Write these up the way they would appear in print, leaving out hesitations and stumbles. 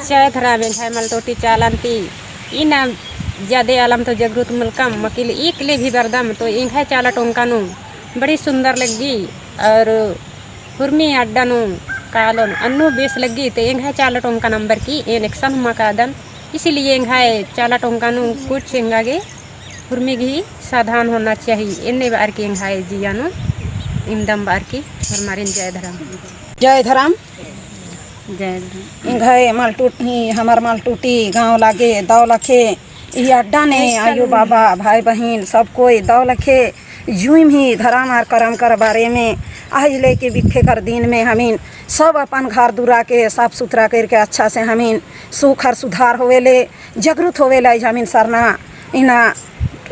जय धरा में झाय मलटोटी चालंती इना ज्यादा आलम तो जगरूत मुल्कम मकील इकले भी बरदम तो इंघा चाला टोंकानु बड़ी सुंदर लगी और हुर्मी अड्डानु कालोन अन्नू बेस लगी तो इंघा चाला टोंका नंबर की एन एक्शन मकादन इसीलिए इंघा चाला टोंकानु कुछ सिंगागे हुर्मी घी साधारण होना चाहिए इन्ने बार की इंघा जियानु इमदम बार की हमारे जय धराम जय धराम जय धराम इंघाए मालटूटी हमार मालटूटी गाँव लागे दौ लखे ये अड्डा ने आयु बाबा भाई बहन सब कोई दौ लखे यूं ही धराम और करम कर बारे में आज लेके बिखे कर दिन में हमीन सब अपन घर दुरा के साफ सुथरा करके अच्छा से हमीन सुख और सुधार होवेले जागरूक होवेले हमीन सरना इना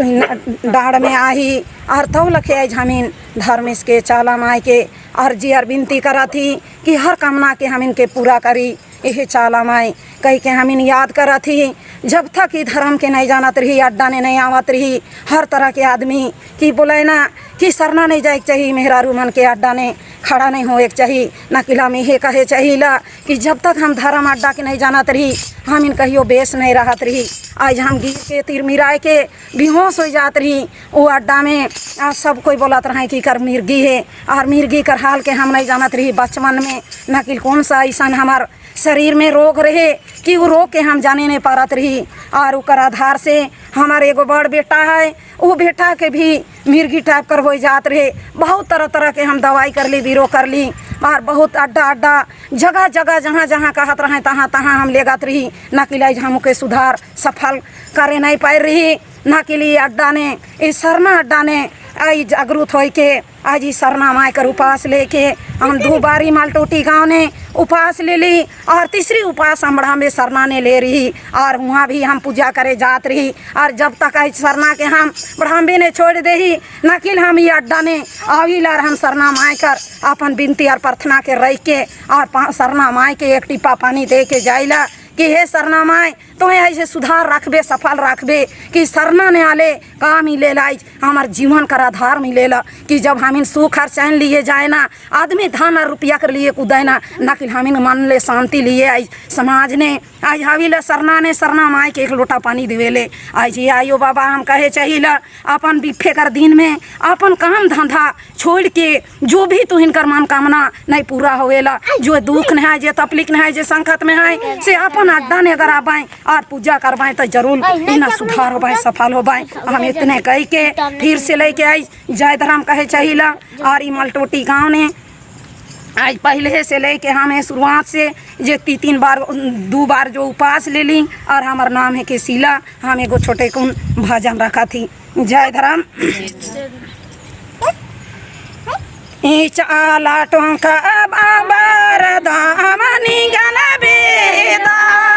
डाड़ में आही और तौ लखे आज हमीन धर्म के चाला माय के अर्जी और विनती करा थी कि हर कामना के हमीन के पूरा करी यह चाला माय कह के हमीन याद करा थी जब तक ही धर्म के नहीं जानत रही अड्डा ने नहीं आवत रही हर तरह के आदमी कि बोले ना कि सरना नहीं जाए चाहिए मेहरारू मन के अड्डा ने खड़ा नहीं होए चाहिए ना किला में ये कहे चाहिए ला कि जब तक हम धर्म अड्डा के नहीं जानत रही हम इन कहियो बेस नहीं रहत रही आज हम गिर के तीर मिराए के बेहोश हो जात रही वो अड्डा में आज सब कोई बोलत रहे कि कर मिर्गी है और मिर्गी कर हाल के हम नहीं जानत रही बचपन में ना कि कौन सा ऐसा हमार शरीर में रोग रहे कि वो रोग के हम जाने नहीं पारत रही और उकर आधार से हमारे एगो बड़ बेटा है वो बेटा के भी मिर्गी टाइप कर हो जात रहे बहुत तरह तरह के हम दवाई कर ली बीरो कर ली और बहुत अड्डा अड्डा जगह जगह जहाँ जहाँ कहत रहे तहाँ तहाँ हम ले गत रही ना कि लाई हम के सुधार सफल करे नहीं पाए रही ना कि लिए अड्डा ने इस सरना अड्डा ने आई जागरूक हो के आज ही सरना माय कर उपास लेके हम दो बारी मालटोटी गाँव ने उपास ले ली और तीसरी उपास हम बढ़ामे सरना ने ले रही और वहाँ भी हम पूजा करे जात रही और जब तक आई सरना के हम बढ़ामे ने छोड़ दे ही ना कि हम ये अड्डा ने आवी लार हम सरना माय कर अपन विनती और प्रार्थना के रह के और सरना माय के एक टिप्पा पानी दे के जाइला कि हे सरना माय तो ऐसे सुधार रखबे सफल रखबे कि सरना ने आले का मिलेला हमार जीवन कर आधार मिलेला कि जब हमीन सुख और चैन लिए जाए ना आदमी धन और रुपया कर लिए कूदे ना कि हमीन मन ले शांति लिए आई समाज ने आज हाविले सरना ने सरना माय के एक लोटा पानी दिवेले आज ये आयो बाबा हम कहे चाहिए अपन बिफे कर दिन में अपन काम धंधा छोड़ के जो भी तू हिनकर मनोकामना नहीं पूरा होवेला जो दुख नहीं है जो तकलीफ नहीं है जो संकट में है से अपन अड्डा ने अगर आबाएं और पूजा करवाएं तो जरूर इना सुधार होबाएं सफल होबाएं हम इतने कह के फिर से लेके आई जय धर्म कहे चाहिए और मलटोटी गाँव ने आज पहले से लेके हमें शुरुआत से जे तीन बार दो बार जो उपास ले ली और हमार नाम है केसीला हम एगो छोटे कौन भजन रखा थी जय धर्म चाला टोंका बाबर दामनी गला बेदा